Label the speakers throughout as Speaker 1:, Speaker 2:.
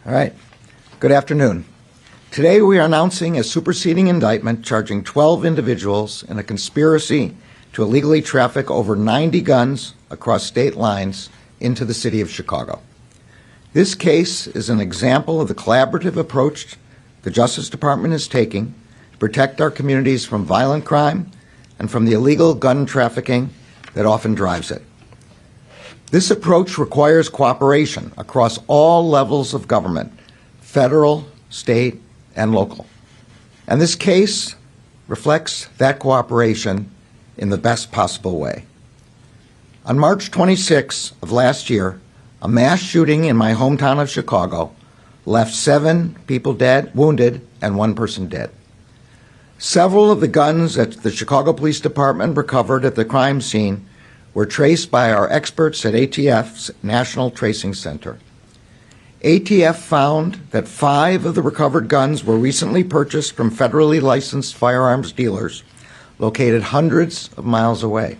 Speaker 1: All right. Good afternoon. Today we are announcing a superseding indictment charging 12 individuals in a conspiracy to illegally traffic over 90 guns across state lines into the city of Chicago. This case is an example of the collaborative approach the Justice Department is taking to protect our communities from violent crime and from the illegal gun trafficking that often drives it. This approach requires cooperation across all levels of government, federal, state, and local. And this case reflects that cooperation in the best possible way. On March 26 of last year, a mass shooting in my hometown of Chicago left 7 people wounded, and 1 person dead. Several of the guns that the Chicago Police Department recovered at the crime scene were traced by our experts at ATF's National Tracing Center. ATF found that 5 of the recovered guns were recently purchased from federally licensed firearms dealers located hundreds of miles away.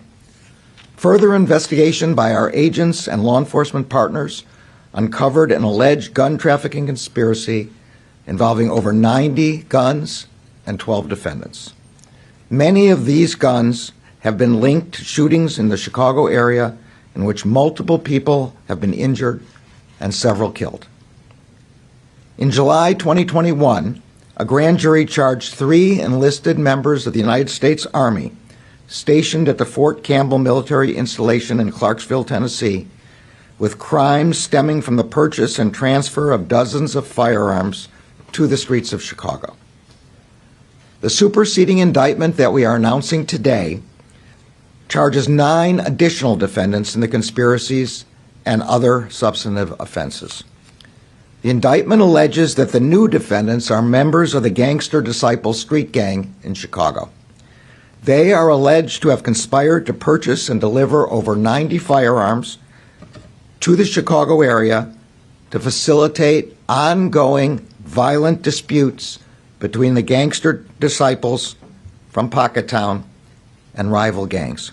Speaker 1: Further investigation by our agents and law enforcement partners uncovered an alleged gun trafficking conspiracy involving over 90 guns and 12 defendants. Many of these guns have been linked to shootings in the Chicago area in which multiple people have been injured and several killed. In July 2021, a grand jury charged 3 enlisted members of the United States Army stationed at the Fort Campbell military installation in Clarksville, Tennessee, with crimes stemming from the purchase and transfer of dozens of firearms to the streets of Chicago. The superseding indictment that we are announcing today charges 9 additional defendants in the conspiracies and other substantive offenses. The indictment alleges that the new defendants are members of the Gangster Disciple street gang in Chicago. They are alleged to have conspired to purchase and deliver over 90 firearms to the Chicago area to facilitate ongoing violent disputes between the Gangster Disciples from Pockettown and rival gangs.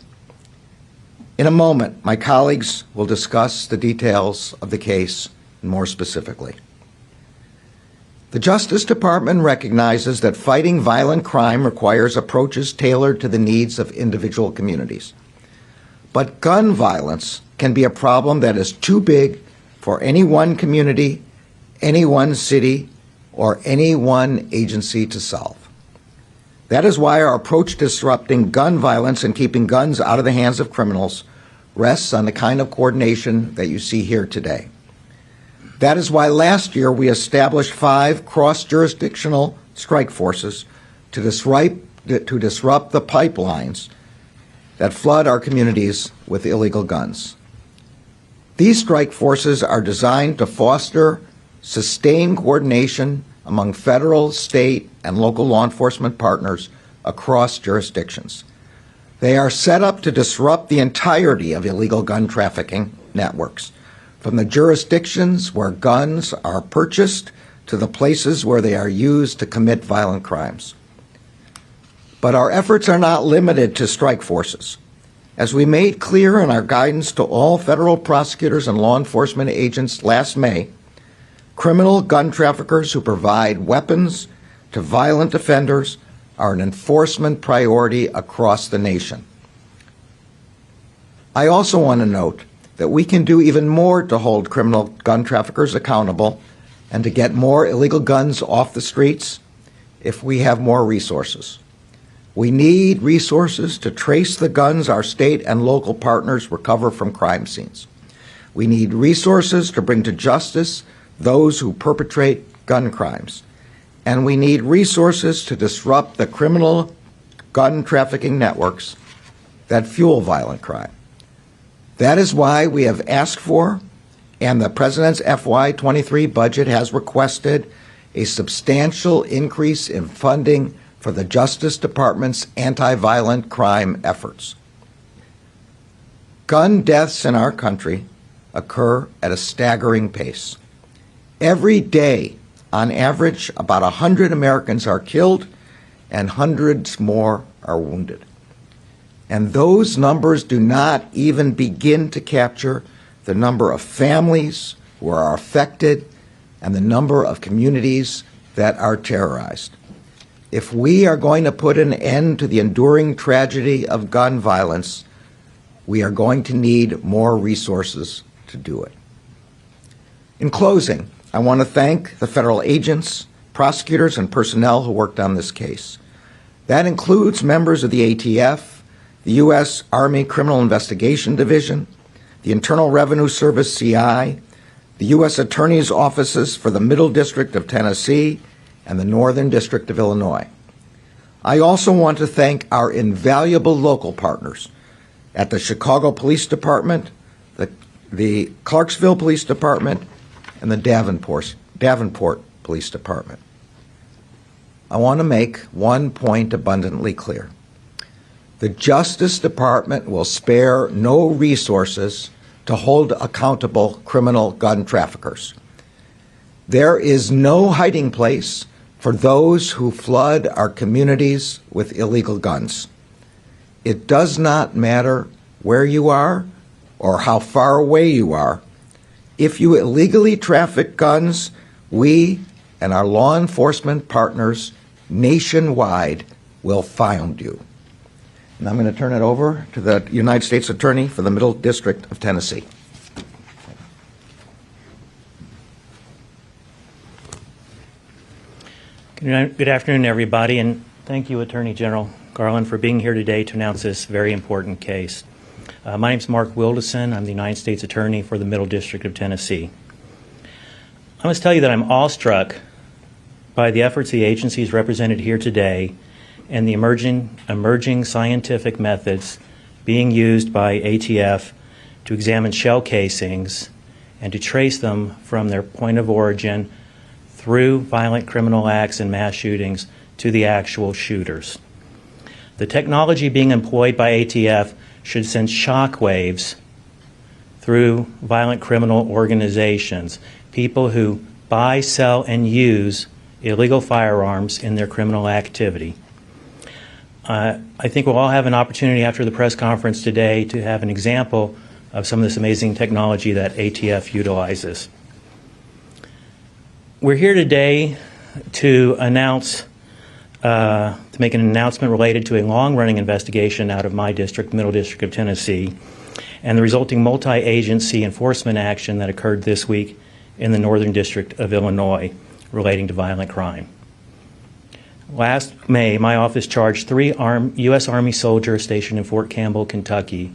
Speaker 1: In a moment, my colleagues will discuss the details of the case more specifically. The Justice Department recognizes that fighting violent crime requires approaches tailored to the needs of individual communities. But gun violence can be a problem that is too big for any one community, any one city, or any one agency to solve. That is why our approach to disrupting gun violence and keeping guns out of the hands of criminals rests on the kind of coordination that you see here today. That is why last year we established 5 cross-jurisdictional strike forces to disrupt the pipelines that flood our communities with illegal guns. These strike forces are designed to foster sustained coordination among federal, state, and local law enforcement partners across jurisdictions. They are set up to disrupt the entirety of illegal gun trafficking networks, from the jurisdictions where guns are purchased to the places where they are used to commit violent crimes. But our efforts are not limited to strike forces. As we made clear in our guidance to all federal prosecutors and law enforcement agents last May, criminal gun traffickers who provide weapons to violent offenders are an enforcement priority across the nation. I also want to note that we can do even more to hold criminal gun traffickers accountable and to get more illegal guns off the streets if we have more resources. We need resources to trace the guns our state and local partners recover from crime scenes. We need resources to bring to justice those who perpetrate gun crimes. And we need resources to disrupt the criminal gun trafficking networks that fuel violent crime. That is why we have asked for, and the President's FY23 budget has requested, a substantial increase in funding for the Justice Department's anti-violent crime efforts. Gun deaths in our country occur at a staggering pace. Every day, on average, about 100 Americans are killed and hundreds more are wounded. And those numbers do not even begin to capture the number of families who are affected and the number of communities that are terrorized. If we are going to put an end to the enduring tragedy of gun violence, we are going to need more resources to do it. In closing, I want to thank the federal agents, prosecutors, and personnel who worked on this case. That includes members of the ATF, the U.S. Army Criminal Investigation Division, the Internal Revenue Service CI, the U.S. Attorney's offices for the Middle District of Tennessee and the Northern District of Illinois. I also want to thank our invaluable local partners at the Chicago Police Department, the Clarksville Police Department, and the Davenport Police Department. I want to make one point abundantly clear. The Justice Department will spare no resources to hold accountable criminal gun traffickers. There is no hiding place for those who flood our communities with illegal guns. It does not matter where you are or how far away you are. If you illegally traffic guns, we and our law enforcement partners nationwide will find you. And I'm going to turn it over to the United States Attorney for the Middle District of Tennessee.
Speaker 2: Good afternoon, everybody, and thank you, Attorney General Garland, for being here today to announce this very important case. My name is Mark Wildison. I'm the United States Attorney for the Middle District of Tennessee. I must tell you that I'm awestruck by the efforts of the agencies represented here today and the emerging scientific methods being used by ATF to examine shell casings and to trace them from their point of origin through violent criminal acts and mass shootings to the actual shooters. The technology being employed by ATF should send shockwaves through violent criminal organizations, people who buy, sell, and use illegal firearms in their criminal activity. I think we'll all have an opportunity after the press conference today to have an example of some of this amazing technology that ATF utilizes. We're here today to announce, to make an announcement related to a long-running investigation out of my district, Middle District of Tennessee, and the resulting multi-agency enforcement action that occurred this week in the Northern District of Illinois relating to violent crime. Last May, my office charged 3 U.S. Army soldiers stationed in Fort Campbell, Kentucky,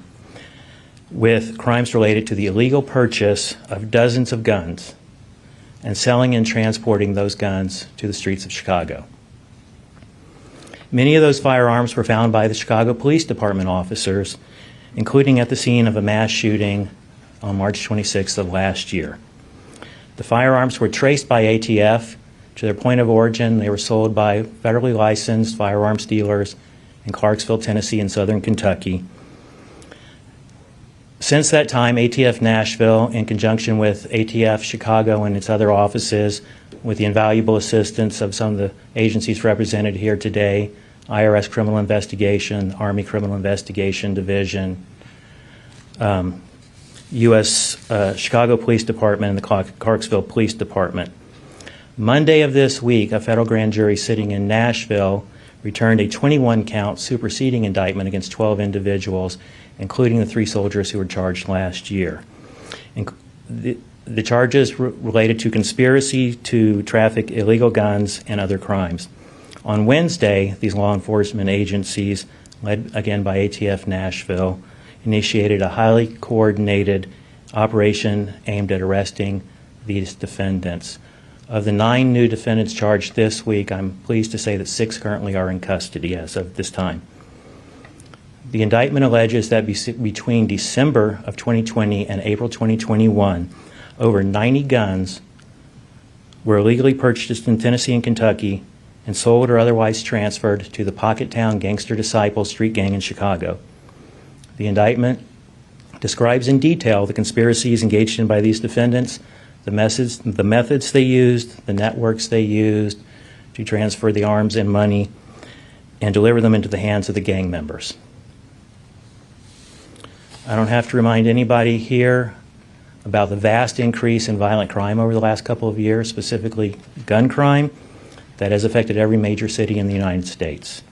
Speaker 2: with crimes related to the illegal purchase of dozens of guns and selling and transporting those guns to the streets of Chicago. Many of those firearms were found by the Chicago Police Department officers, including at the scene of a mass shooting on March 26th of last year. The firearms were traced by ATF to their point of origin. They were sold by federally licensed firearms dealers in Clarksville, Tennessee, and southern Kentucky. Since that time, ATF Nashville, in conjunction with ATF Chicago and its other offices, with the invaluable assistance of some of the agencies represented here today, IRS Criminal Investigation, Army Criminal Investigation Division, U.S. Chicago Police Department, and the Clarksville Police Department. Monday of this week, a federal grand jury sitting in Nashville returned a 21-count superseding indictment against 12 individuals, including the 3 soldiers who were charged last year. The charges related to conspiracy to traffic illegal guns and other crimes. On Wednesday, these law enforcement agencies, led again by ATF Nashville, initiated a highly coordinated operation aimed at arresting these defendants. Of the 9 new defendants charged this week, I'm pleased to say that 6 currently are in custody as of this time. The indictment alleges that between December of 2020 and April 2021, over 90 guns were illegally purchased in Tennessee and Kentucky and sold or otherwise transferred to the Pocket Town Gangster Disciple street gang in Chicago. The indictment describes in detail the conspiracies engaged in by these defendants, the methods they used, the networks they used to transfer the arms and money and deliver them into the hands of the gang members. I don't have to remind anybody here about the vast increase in violent crime over the last couple of years, specifically gun crime, that has affected every major city in the United States.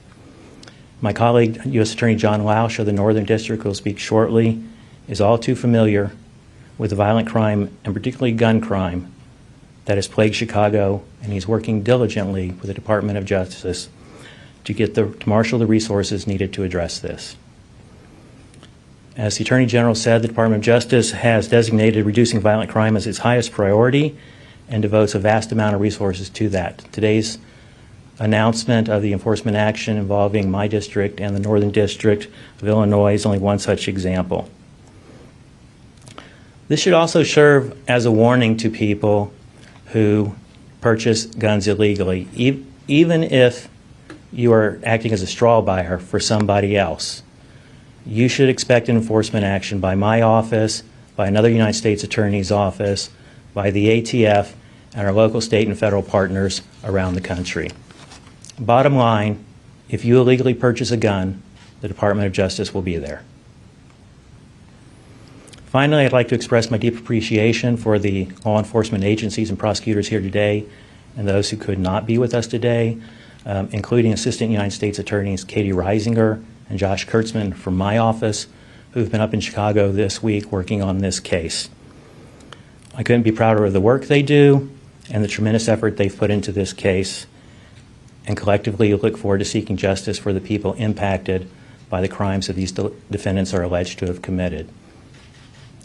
Speaker 2: My colleague, U.S. Attorney John Lausch of the Northern District, who will speak shortly, is all too familiar with the violent crime, and particularly gun crime, that has plagued Chicago, and he's working diligently with the Department of Justice to marshal the resources needed to address this. As the Attorney General said, the Department of Justice has designated reducing violent crime as its highest priority and devotes a vast amount of resources to that. Today's announcement of the enforcement action involving my district and the Northern District of Illinois is only one such example. This should also serve as a warning to people who purchase guns illegally, even if you are acting as a straw buyer for somebody else. You should expect enforcement action by my office, by another United States Attorney's office, by the ATF, and our local, state, and federal partners around the country. Bottom line, if you illegally purchase a gun, the Department of Justice will be there. Finally, I'd like to express my deep appreciation for the law enforcement agencies and prosecutors here today and those who could not be with us today, including Assistant United States Attorneys Katie Reisinger and Josh Kurtzman from my office, who've been up in Chicago this week working on this case. I couldn't be prouder of the work they do and the tremendous effort they've put into this case, and collectively look forward to seeking justice for the people impacted by the crimes that these defendants are alleged to have committed.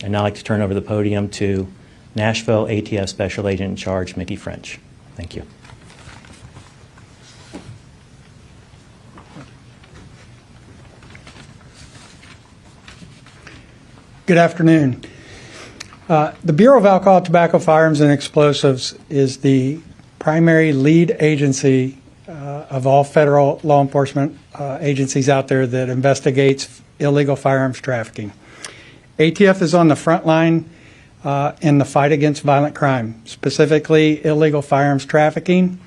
Speaker 2: I'd now like to turn over the podium to Nashville ATF Special Agent in Charge, Mickey French. Thank you.
Speaker 3: Good afternoon. The Bureau of Alcohol, Tobacco, Firearms, and Explosives is the primary lead agency of all federal law enforcement agencies out there that investigates illegal firearms trafficking. ATF is on the front line in the fight against violent crime, specifically illegal firearms trafficking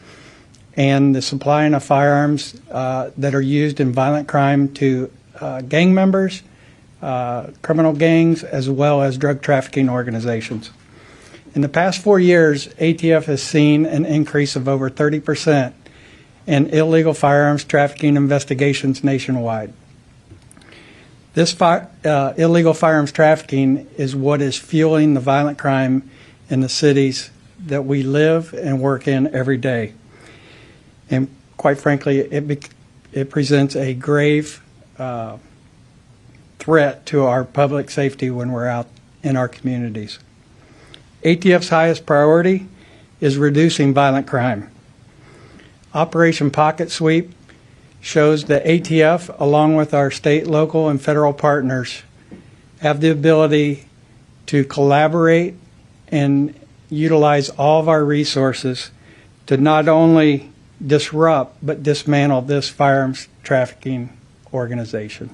Speaker 3: and the supplying of firearms that are used in violent crime to gang members, criminal gangs, as well as drug trafficking organizations. In the past 4 years, ATF has seen an increase of over 30% in illegal firearms trafficking investigations nationwide. This illegal firearms trafficking is what is fueling the violent crime in the cities that we live and work in every day. And quite frankly, it presents a grave threat to our public safety when we're out in our communities. ATF's highest priority is reducing violent crime. Operation Pocket Sweep shows that ATF, along with our state, local, and federal partners, have the ability to collaborate and utilize all of our resources to not only disrupt but dismantle this firearms trafficking organization.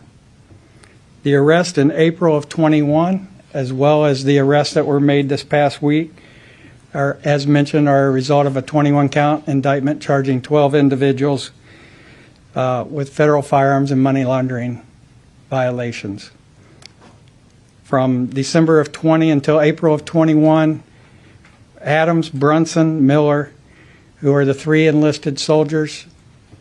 Speaker 3: The arrest in April of 21, as well as the arrests that were made this past week, are, as mentioned, are a result of a 21-count indictment charging 12 individuals with federal firearms and money laundering violations. From December of 20 until April of 21, Adams, Brunson, Miller, who are the 3 enlisted soldiers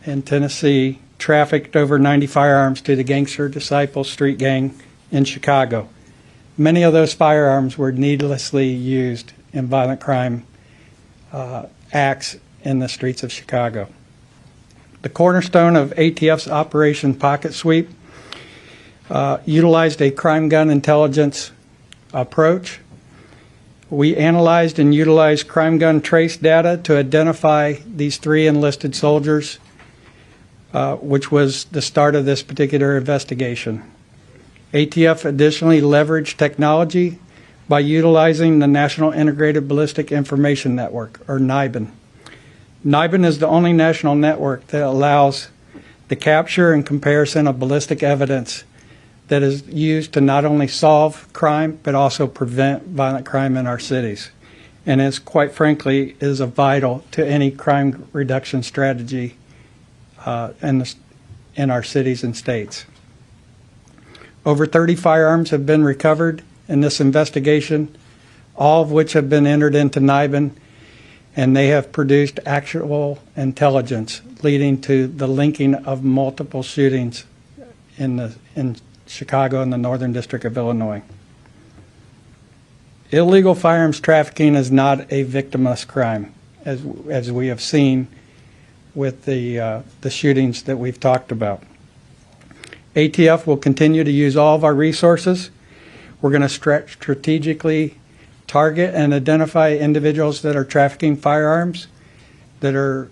Speaker 3: in Tennessee, trafficked over 90 firearms to the Gangster Disciples street gang in Chicago. Many of those firearms were needlessly used in violent crime acts in the streets of Chicago. The cornerstone of ATF's Operation Pocket Sweep utilized a crime gun intelligence approach. We analyzed and utilized crime gun trace data to identify these 3 enlisted soldiers, which was the start of this particular investigation. ATF additionally leveraged technology by utilizing the National Integrated Ballistic Information Network, or NIBIN. NIBIN is the only national network that allows the capture and comparison of ballistic evidence that is used to not only solve crime but also prevent violent crime in our cities. And it's, quite frankly, is vital to any crime reduction strategy in our cities and states. Over 30 firearms have been recovered in this investigation, all of which have been entered into NIBIN, and they have produced actual intelligence leading to the linking of multiple shootings in Chicago and the Northern District of Illinois. Illegal firearms trafficking is not a victimless crime, as we have seen with the shootings that we've talked about. ATF will continue to use all of our resources. We're going to strategically target and identify individuals that are trafficking firearms, that are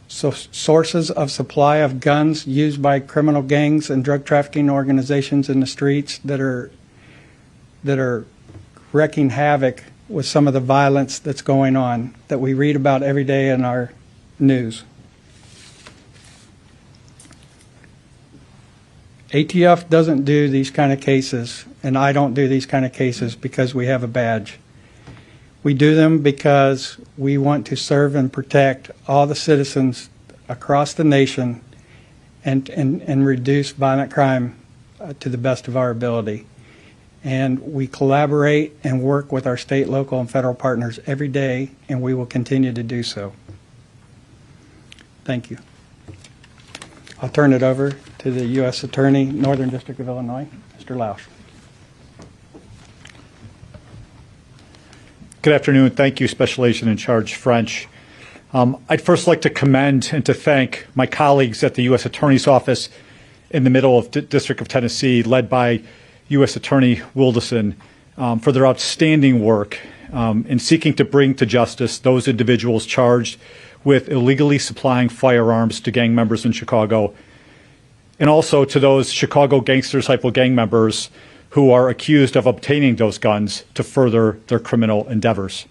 Speaker 3: sources of supply of guns used by criminal gangs and drug trafficking organizations in the streets, that are wreaking havoc with some of the violence that's going on that we read about every day in our news. ATF doesn't do these kind of cases, and I don't do these kind of cases because we have a badge. We do them because we want to serve and protect all the citizens across the nation and reduce violent crime to the best of our ability. And we collaborate and work with our state, local, and federal partners every day, and we will continue to do so. Thank you. I'll turn it over to the U.S. Attorney, Northern District of Illinois, Mr. Lausch.
Speaker 4: Good afternoon. Thank you, Special Agent in Charge French. I'd first like to commend and to thank my colleagues at the U.S. Attorney's Office in the middle of District of Tennessee, led by U.S. Attorney Wilderson, for their outstanding work in seeking to bring to justice those individuals charged with illegally supplying firearms to gang members in Chicago, and also to those Chicago gangsters, hypo gang members who are accused of obtaining those guns to further their criminal endeavors.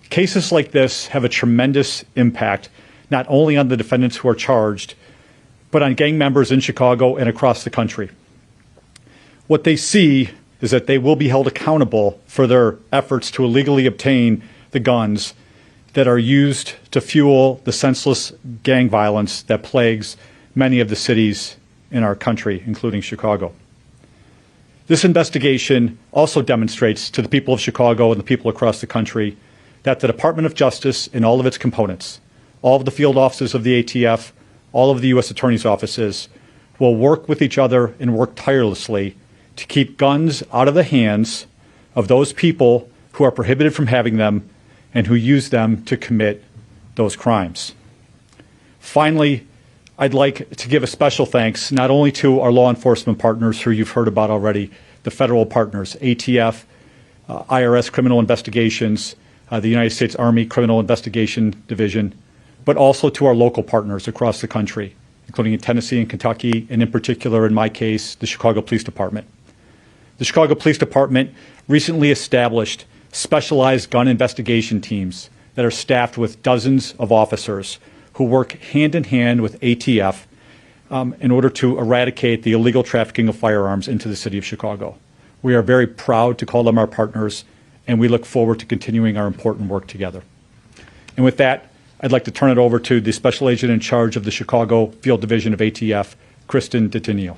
Speaker 4: Cases like this have a tremendous impact, not only on the defendants who are charged, but on gang members in Chicago and across the country. What they see is that they will be held accountable for their efforts to illegally obtain the guns that are used to fuel the senseless gang violence that plagues many of the cities in our country, including Chicago. This investigation also demonstrates to the people of Chicago and the people across the country that the Department of Justice in all of its components, all of the field offices of the ATF, all of the U.S. Attorney's offices, will work with each other and work tirelessly to keep guns out of the hands of those people who are prohibited from having them and who use them to commit those crimes. Finally, I'd like to give a special thanks not only to our law enforcement partners who you've heard about already, the federal partners, ATF, IRS Criminal Investigations, the United States Army Criminal Investigation Division, but also to our local partners across the country, including in Tennessee and Kentucky, and in particular, in my case, the Chicago Police Department. The Chicago Police Department recently established specialized gun investigation teams that are staffed with dozens of officers who work hand in hand with ATF in order to eradicate the illegal trafficking of firearms into the city of Chicago. We are very proud to call them our partners, and we look forward to continuing our important work together. And with that, I'd like to turn it over to the Special Agent in charge of the Chicago Field Division of ATF, Kristen DeTinio.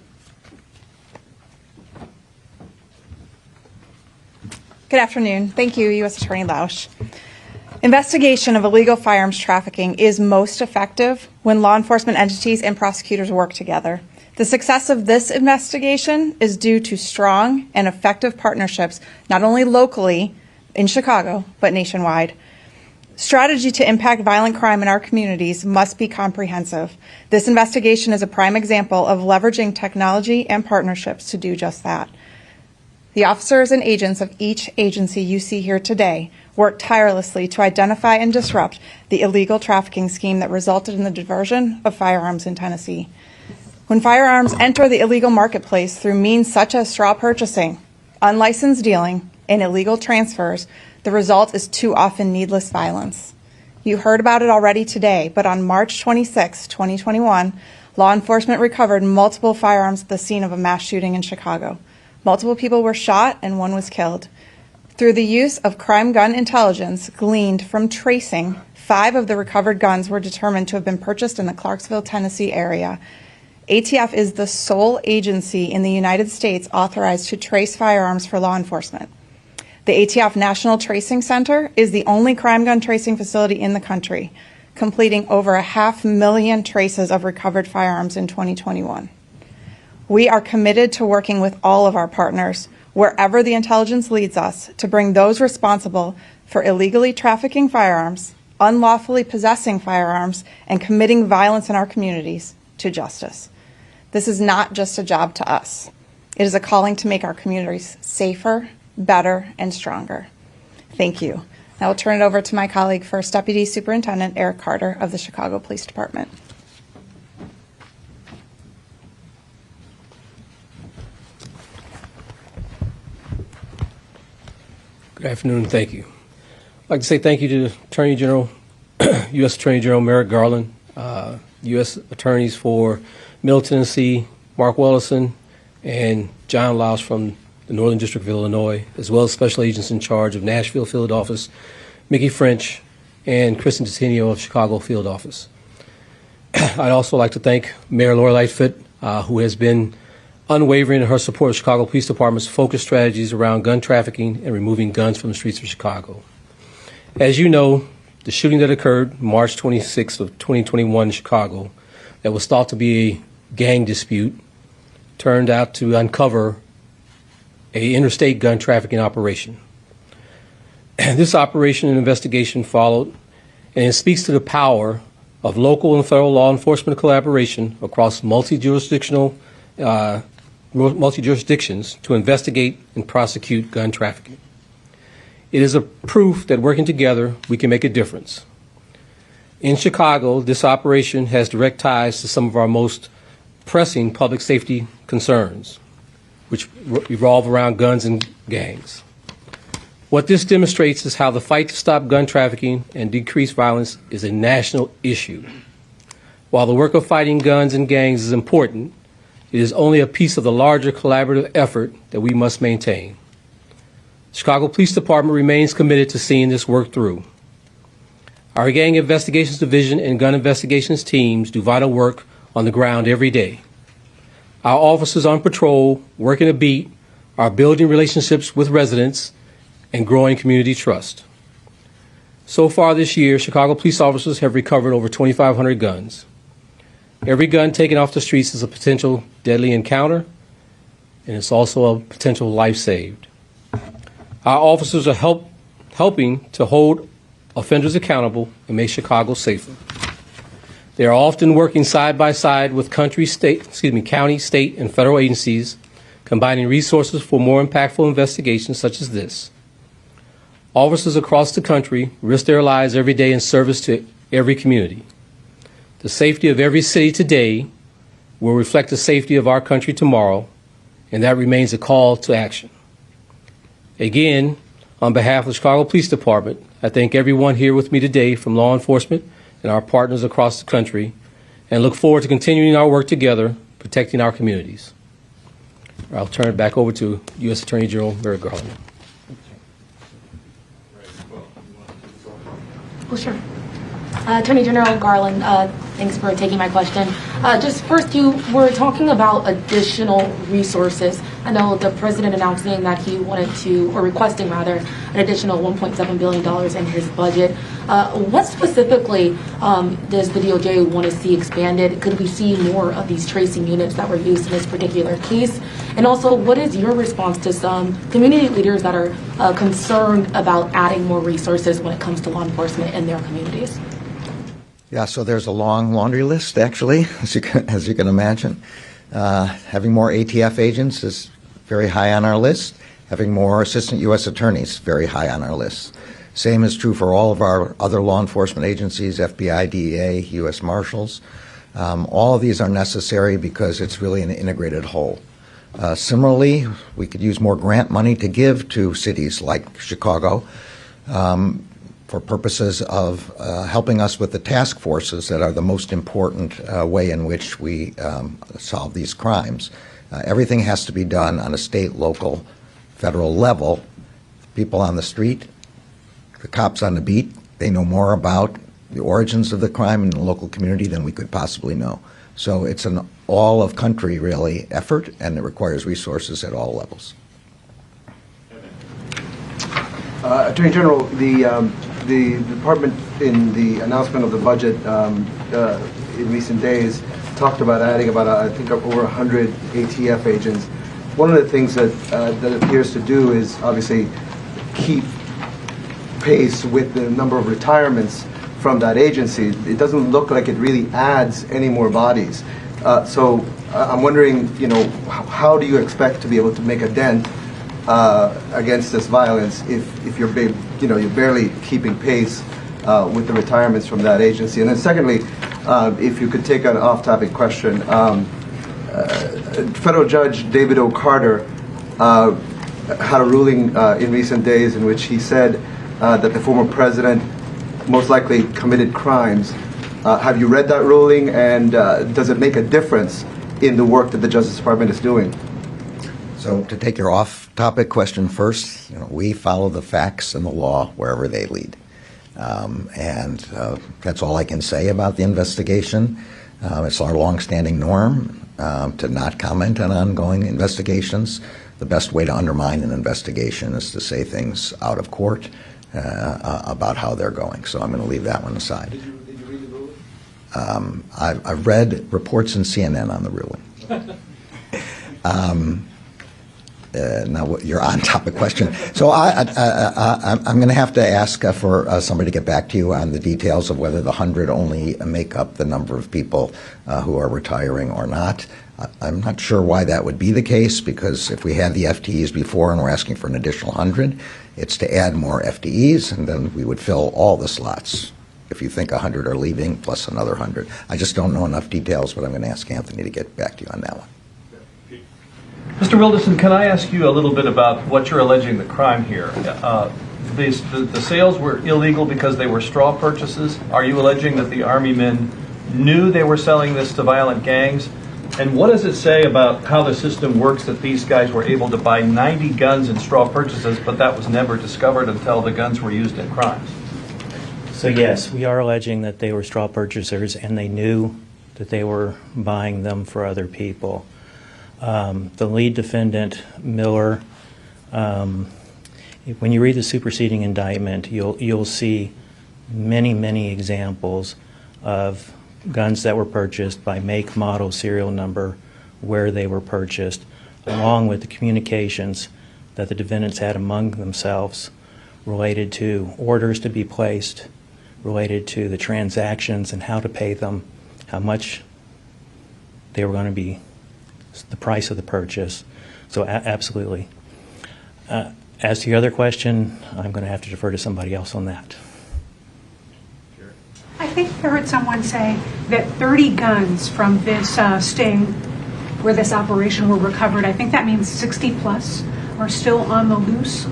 Speaker 5: Good afternoon. Thank you, U.S. Attorney Lausch. Investigation of illegal firearms trafficking is most effective when law enforcement entities and prosecutors work together. The success of this investigation is due to strong and effective partnerships, not only locally in Chicago, but nationwide. Strategy to impact violent crime in our communities must be comprehensive. This investigation is a prime example of leveraging technology and partnerships to do just that. The officers and agents of each agency you see here today work tirelessly to identify and disrupt the illegal trafficking scheme that resulted in the diversion of firearms in Tennessee. When firearms enter the illegal marketplace through means such as straw purchasing, unlicensed dealing, and illegal transfers, the result is too often needless violence. You heard about it already today, but on March 26, 2021, law enforcement recovered multiple firearms at the scene of a mass shooting in Chicago. Multiple people were shot and one was killed. Through the use of crime gun intelligence gleaned from tracing, 5 of the recovered guns were determined to have been purchased in the Clarksville, Tennessee area. ATF is the sole agency in the United States authorized to trace firearms for law enforcement. The ATF National Tracing Center is the only crime gun tracing facility in the country, completing over 500,000 traces of recovered firearms in 2021. We are committed to working with all of our partners, wherever the intelligence leads us, to bring those responsible for illegally trafficking firearms, unlawfully possessing firearms, and committing violence in our communities to justice. This is not just a job to us. It is a calling to make our communities safer, better, and stronger. Thank you. Now I'll turn it over to my colleague, First Deputy Superintendent Eric Carter of the Chicago Police Department.
Speaker 6: Good afternoon. Thank you. I'd like to say thank you to Attorney General, U.S. Attorney General Merrick Garland, U.S. Attorneys for Middle Tennessee, Mark Wellison, and John Laus from the Northern District of Illinois, as well as special agents in charge of Nashville Field Office, Mickey French, and Kristen Titinio of Chicago Field Office. I'd also like to thank Mayor Lori Lightfoot, who has been unwavering in her support of Chicago Police Department's focused strategies around gun trafficking and removing guns from the streets of Chicago. As you know, the shooting that occurred March 26th of 2021 in Chicago, that was thought to be a gang dispute, turned out to uncover an interstate gun trafficking operation. This operation and investigation followed, and it speaks to the power of local and federal law enforcement collaboration across multi-jurisdictions to investigate and prosecute gun trafficking. It is a proof that working together, we can make a difference. In Chicago, this operation has direct ties to some of our most pressing public safety concerns, which revolve around guns and gangs. What this demonstrates is how the fight to stop gun trafficking and decrease violence is a national issue. While the work of fighting guns and gangs is important, it is only a piece of the larger collaborative effort that we must maintain. The Chicago Police Department remains committed to seeing this work through. Our Gang Investigations Division and Gun Investigations teams do vital work on the ground every day. Our officers on patrol, working a beat, are building relationships with residents and growing community trust. So far this year, Chicago police officers have recovered over 2,500 guns. Every gun taken off the streets is a potential deadly encounter, and it's also a potential life saved. Our officers are helping to hold offenders accountable and make Chicago safer. They are often working side by side with county, state, and federal agencies, combining resources for more impactful investigations such as this. Officers across the country risk their lives every day in service to every community. The safety of every city today will reflect the safety of our country tomorrow, and that remains a call to action. Again, on behalf of the Chicago Police Department, I thank everyone here with me today from law enforcement and our partners across the country, and look forward to continuing our work together, protecting our communities. I'll turn it back over to U.S. Attorney General Merrick Garland.
Speaker 7: Well, sure. Attorney General Garland, thanks for taking my question. Just first, you were talking about additional resources. I know the president announcing that he wanted to, or requesting rather, an additional $1.7 billion in his budget. What specifically does the DOJ want to see expanded? Could we see more of these tracing units that were used in this particular case? And also, what is your response to some community leaders that are concerned about adding more resources when it comes to law enforcement in their communities?
Speaker 1: Yeah, so there's a long laundry list, actually, as you can imagine. Having more ATF agents is very high on our list. Having more assistant U.S. attorneys, very high on our list. Same is true for all of our other law enforcement agencies, FBI, DEA, U.S. Marshals. All of these are necessary because it's really an integrated whole. Similarly, we could use more grant money to give to cities like Chicago for purposes of helping us with the task forces that are the most important way in which we solve these crimes. Everything has to be done on a state, local, federal level. People on the street, the cops on the beat, they know more about the origins of the crime in the local community than we could possibly know. So it's an all-of-country, really, effort, and it requires resources at all levels.
Speaker 8: Attorney General, the department in the announcement of the budget in recent days talked about adding about, I think, over 100 ATF agents. One of the things that that appears to do is obviously keep pace with the number of retirements from that agency. It doesn't look like it really adds any more bodies. So I'm wondering, how do you expect to be able to make a dent against this violence if you're you're barely keeping pace with the retirements from that agency? And then secondly, if you could take an off-topic question, Federal Judge David O. Carter had a ruling in recent days in which he said that the former president most likely committed crimes. Have you read that ruling, and does it make a difference in the work that the Justice Department is doing?
Speaker 1: So to take your off-topic question first, we follow the facts and the law wherever they lead. And that's all I can say about the investigation. It's our longstanding norm to not comment on ongoing investigations. The best way to undermine an investigation is to say things out of court about how they're going. So I'm going to leave that one aside.
Speaker 8: Did you read the ruling?
Speaker 1: I've read reports in CNN on the ruling. Now, your on-topic question. So I'm going to have to ask for somebody to get back to you on the details of whether the 100 only make up the number of people who are retiring or not. I'm not sure why that would be the case, because if we had the FTEs before and we're asking for an additional 100, it's to add more FTEs, and then we would fill all the slots. If you think 100 are leaving, plus another 100. I just don't know enough details, but I'm going to ask Anthony to get back to you on that one.
Speaker 9: Mr. Wilderson, can I ask you a little bit about what you're alleging the crime here? The sales were illegal because they were straw purchases. Are you alleging that the Army men knew they were selling this to violent gangs? And what does it say about how the system works that these guys were able to buy 90 guns in straw purchases, but that was never discovered until the guns were used in crimes?
Speaker 2: So yes, we are alleging that they were straw purchasers and they knew that they were buying them for other people. The lead defendant, Miller, when you read the superseding indictment, you'll see many examples of guns that were purchased by make, model, serial number, where they were purchased, along with the communications that the defendants had among themselves related to orders to be placed, related to the transactions and how to pay them, how much they were going to be, the price of the purchase. So absolutely. As to your other question, I'm going to have to defer to somebody else on that.
Speaker 10: I think I heard someone say that 30 guns from this sting, where this operation were recovered. I think that means 60 plus are still on the loose.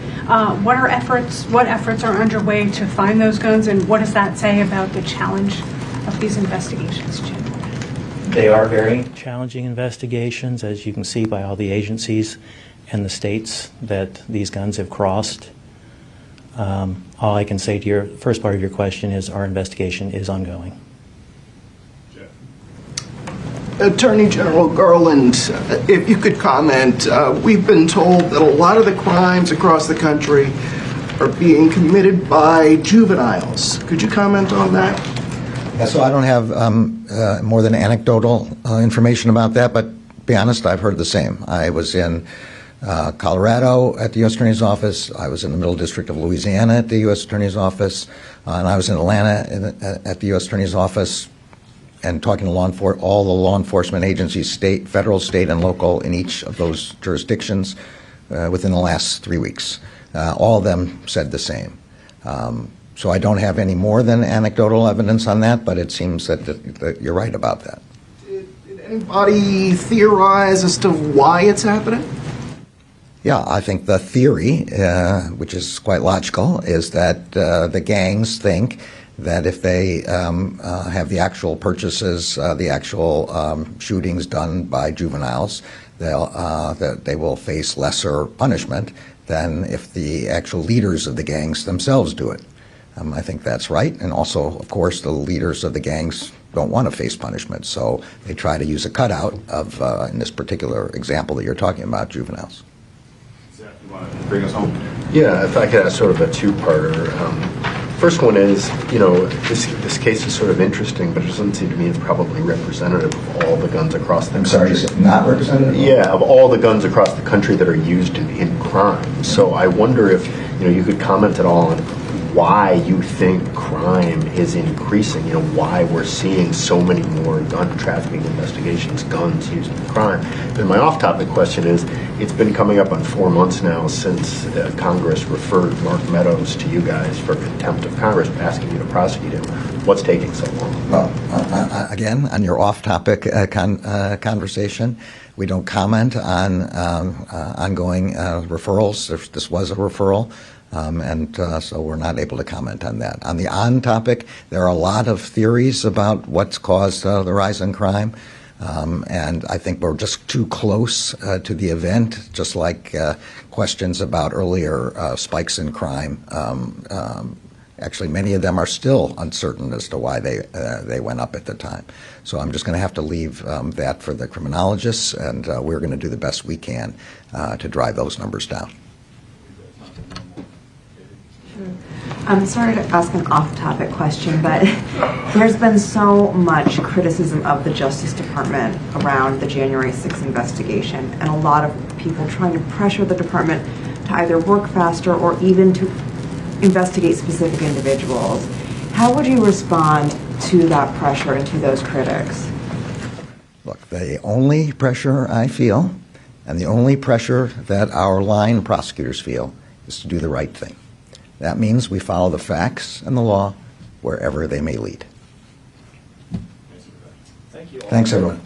Speaker 10: What efforts are underway to find those guns, and what does that say about the challenge of these investigations, Jim?
Speaker 2: They are very challenging investigations, as you can see by all the agencies and the states that these guns have crossed. All I can say to your first part of your question is our investigation is ongoing.
Speaker 11: Attorney General Garland, if you could comment, we've been told that a lot of the crimes across the country are being committed by juveniles. Could you comment on that?
Speaker 1: Yeah, so I don't have more than anecdotal information about that, but to be honest, I've heard the same. I was in Colorado at the U.S. Attorney's Office. I was in the Middle District of Louisiana at the U.S. Attorney's Office. And I was in Atlanta at the U.S. Attorney's Office and talking to all the law enforcement agencies, state, federal, state, and local in each of those jurisdictions within the last 3 weeks. All of them said the same. So I don't have any more than anecdotal evidence on that, but it seems that you're right about that.
Speaker 11: Did anybody theorize as to why it's happening?
Speaker 1: Yeah, I think the theory, which is quite logical, is that the gangs think that if they have the actual purchases, the actual shootings done by juveniles, that they will face lesser punishment than if the actual leaders of the gangs themselves do it. I think that's right. And also, of course, the leaders of the gangs don't want to face punishment, so they try to use a cutout of, in this particular example that you're talking about, juveniles.
Speaker 12: want to bring us home?
Speaker 13: Yeah, if I could ask sort of a two-parter. First one is, this case is sort of interesting, but it doesn't seem to me it's probably representative of all the guns across the country.
Speaker 1: I'm sorry, is it not representative?
Speaker 13: Yeah, of all the guns across the country that are used in crime. So I wonder if, you could comment at all on why you think crime is increasing, why we're seeing so many more gun trafficking investigations, guns used in crime. And my off-topic question is, it's been coming up on 4 months now since Congress referred Mark Meadows to you guys for contempt of Congress, asking you to prosecute him. What's taking so long?
Speaker 1: Well, again, on your off-topic conversation, we don't comment on ongoing referrals. This was a referral. So we're not able to comment on that. On the on-topic, there are a lot of theories about what's caused the rise in crime, and I think we're just too close to the event, just like questions about earlier spikes in crime. Actually, many of them are still uncertain as to why they went up at the time. So I'm just going to have to leave that for the criminologists, and we're going to do the best we can to drive those numbers down.
Speaker 14: I'm sorry to ask an off-topic question, but there's been so much criticism of the Justice Department around the January 6th investigation, and a lot of people trying to pressure the department to either work faster or even to investigate specific individuals. How would you respond to that pressure and to those critics?
Speaker 1: Look, the only pressure I feel, and the only pressure that our line prosecutors feel, is to do the right thing. That means we follow the facts and the law wherever they may lead.
Speaker 9: Thank you all.
Speaker 1: Thanks, everyone.